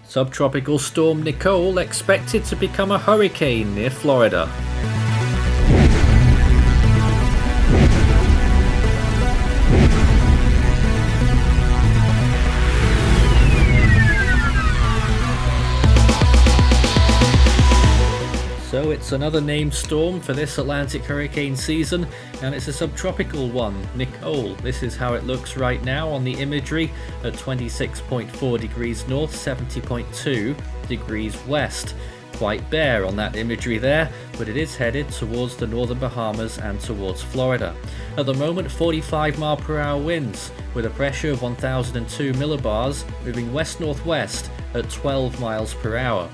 Subtropical Storm Nicole expected to become a hurricane near Florida. So it's another named storm for this Atlantic hurricane season, and it's a subtropical one, Nicole. This is how it looks right now on the imagery at 26.4 degrees north, 70.2 degrees west. Quite bare on that imagery there, but it is headed towards the northern Bahamas and towards Florida. At the moment, 45 mile per hour winds with a pressure of 1002 millibars, moving west-northwest at 12 miles per hour.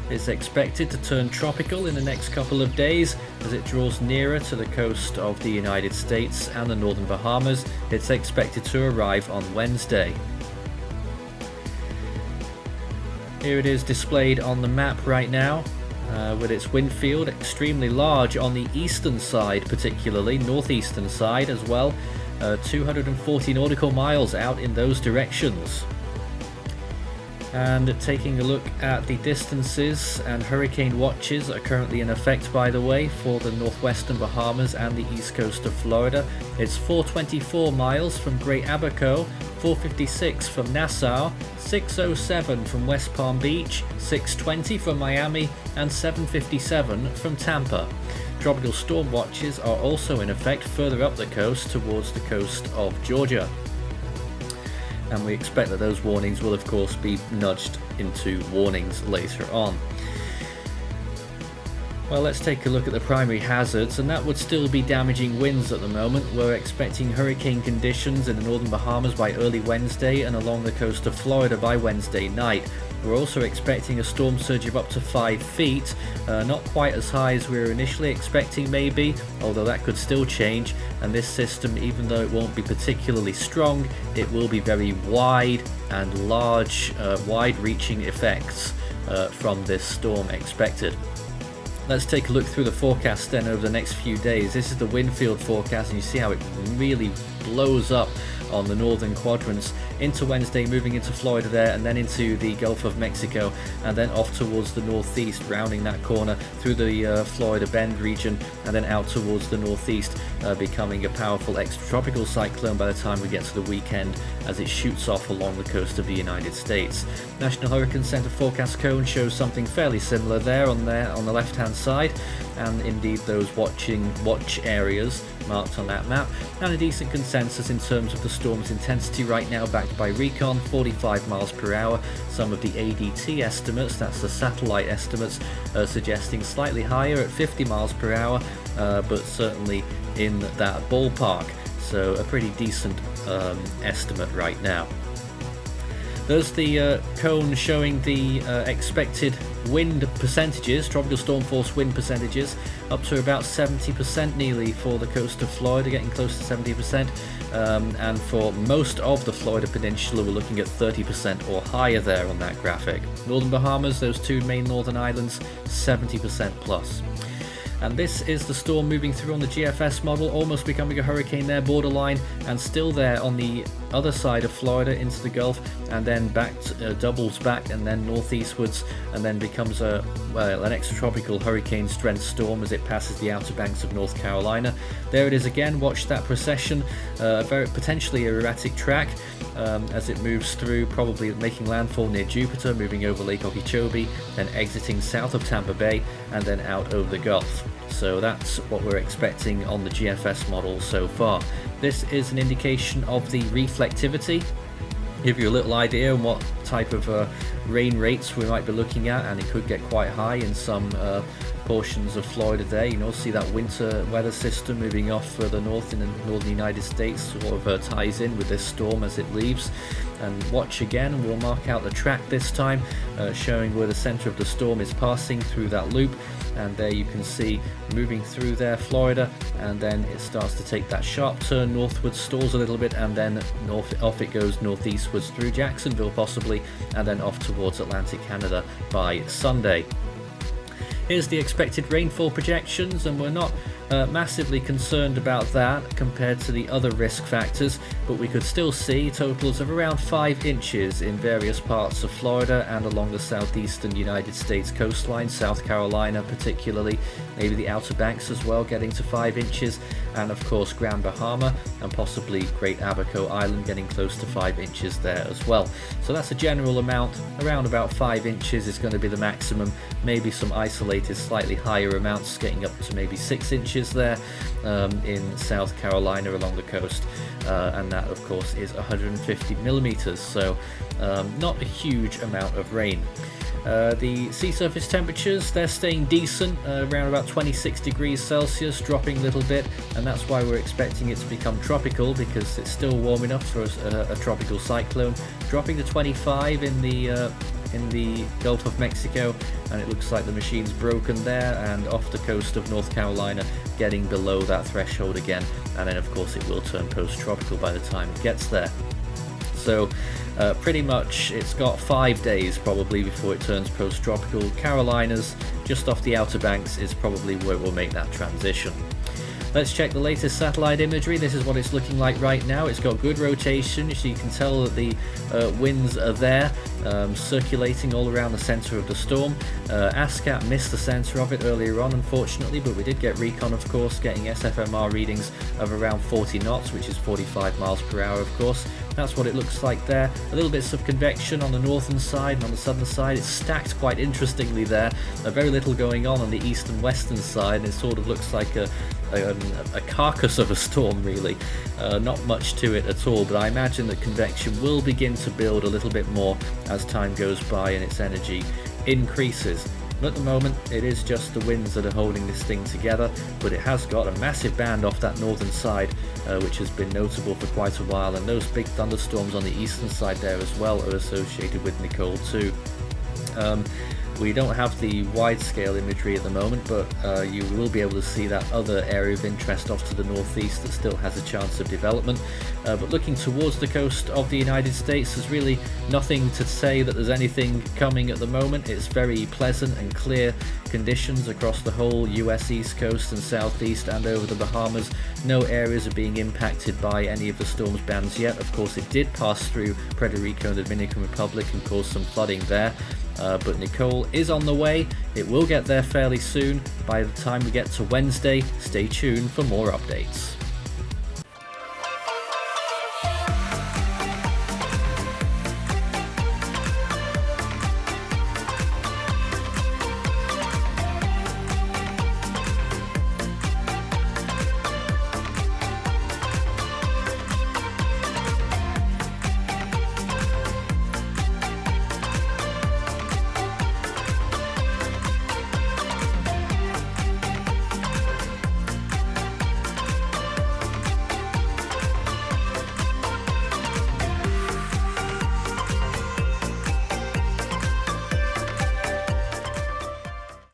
It's expected to turn tropical in the next couple of days as it draws nearer to the coast of the United States and the northern Bahamas. It's expected to arrive on Wednesday. Here it is displayed on the map right now, with its wind field extremely large on the eastern side, particularly northeastern side as well, 240 nautical miles out in those directions. And taking a look at the distances and hurricane watches that are currently in effect, by the way, for the northwestern Bahamas and the east coast of Florida. It's 424 miles from Great Abaco, 456 from Nassau, 607 from West Palm Beach, 620 from Miami, and 757 from Tampa. Tropical storm watches are also in effect further up the coast towards the coast of Georgia. And we expect that those warnings will of course be nudged into warnings later on. Well, let's take a look at the primary hazards, and that would still be damaging winds at the moment. We're expecting hurricane conditions in the northern Bahamas by early Wednesday and along the coast of Florida by Wednesday night. We're also expecting a storm surge of up to 5 feet, not quite as high as we were initially expecting maybe, although that could still change. And this system, even though it won't be particularly strong, it will be very wide and large, wide-reaching effects from this storm expected. Let's take a look through the forecast then over the next few days. This is the windfield forecast, and you see how it really blows up on the northern quadrants into Wednesday, moving into Florida there, and then into the Gulf of Mexico, and then off towards the northeast, rounding that corner through the Florida Bend region, and then out towards the northeast, becoming a powerful extratropical cyclone by the time we get to the weekend as it shoots off along the coast of the United States. National Hurricane Center forecast cone shows something fairly similar there on the left hand side, and indeed those watch areas marked on that map, and a decent consensus in terms of the storm's intensity right now, backed by recon, 45 miles per hour. Some of the ADT estimates, that's the satellite estimates, suggesting slightly higher at 50 miles per hour, but certainly in that ballpark, so a pretty decent estimate right now. There's the cone showing the expected wind percentages, tropical storm force wind percentages, up to about 70% nearly for the coast of Florida, getting close to 70%, and for most of the Florida Peninsula we're looking at 30% or higher there on that graphic. Northern Bahamas, those two main northern islands, 70% plus. And this is the storm moving through on the GFS model, almost becoming a hurricane there, borderline, and still there on the other side of Florida into the Gulf, and then back doubles back and then northeastwards, and then becomes an extratropical hurricane strength storm as it passes the outer banks of North Carolina. There it is again. Watch that procession, very potentially erratic track as it moves through, probably making landfall near Jupiter, moving over Lake Okeechobee, then exiting south of Tampa Bay, and then out over the Gulf. So that's what we're expecting on the GFS model so far. This is an indication of the reflectivity, give you a little idea on what type of rain rates we might be looking at, and it could get quite high in some portions of Florida there. You know, see that winter weather system moving off further north in the northern United States sort of ties in with this storm as it leaves. And watch again, and we'll mark out the track this time, showing where the center of the storm is passing through that loop. And there you can see moving through there Florida, and then it starts to take that sharp turn northwards, stalls a little bit, and then off it goes northeastwards through Jacksonville possibly, and then off towards Atlantic Canada by Sunday. Here's the expected rainfall projections, and we're not massively concerned about that compared to the other risk factors, but we could still see totals of around 5 inches in various parts of Florida and along the southeastern United States coastline, South Carolina particularly, maybe the Outer Banks as well getting to 5 inches, and of course Grand Bahama and possibly Great Abaco Island getting close to 5 inches there as well. So that's a general amount, around about 5 inches is going to be the maximum, maybe some isolated slightly higher amounts getting up to maybe 6 inches there in South Carolina along the coast, and that of course is 150 millimeters, so not a huge amount of rain. The sea surface temperatures, they're staying decent, around about 26 degrees Celsius, dropping a little bit, and that's why we're expecting it to become tropical, because it's still warm enough for a tropical cyclone, dropping to 25 in the Gulf of Mexico, and it looks like the machine's broken there, and off the coast of North Carolina getting below that threshold again, and then of course it will turn post-tropical by the time it gets there. So pretty much it's got 5 days probably before it turns post-tropical. Carolinas, just off the Outer Banks, is probably where we'll make that transition. Let's check the latest satellite imagery. This is what it's looking like right now. It's got good rotation, so you can tell that the winds are there, circulating all around the center of the storm. ASCAP missed the center of it earlier on, unfortunately, but we did get recon, of course, getting SFMR readings of around 40 knots, which is 45 miles per hour, of course. That's what it looks like there. A little bits of convection on the northern side, and on the southern side it's stacked quite interestingly there. Very little going on the east and western side, and it sort of looks like a carcass of a storm, really. Not much to it at all, but I imagine that convection will begin to build a little bit more as time goes by and its energy increases. But at the moment it is just the winds that are holding this thing together, but it has got a massive band off that northern side, which has been notable for quite a while, and those big thunderstorms on the eastern side there as well are associated with Nicole too. We don't have the wide-scale imagery at the moment, but you will be able to see that other area of interest off to the northeast that still has a chance of development. But looking towards the coast of the United States, there's really nothing to say that there's anything coming at the moment. It's very pleasant and clear conditions across the whole US East Coast and Southeast and over the Bahamas. No areas are being impacted by any of the storm's bands yet. Of course, it did pass through Puerto Rico and the Dominican Republic and cause some flooding there. But Nicole is on the way. It will get there fairly soon. By the time we get to Wednesday, stay tuned for more updates.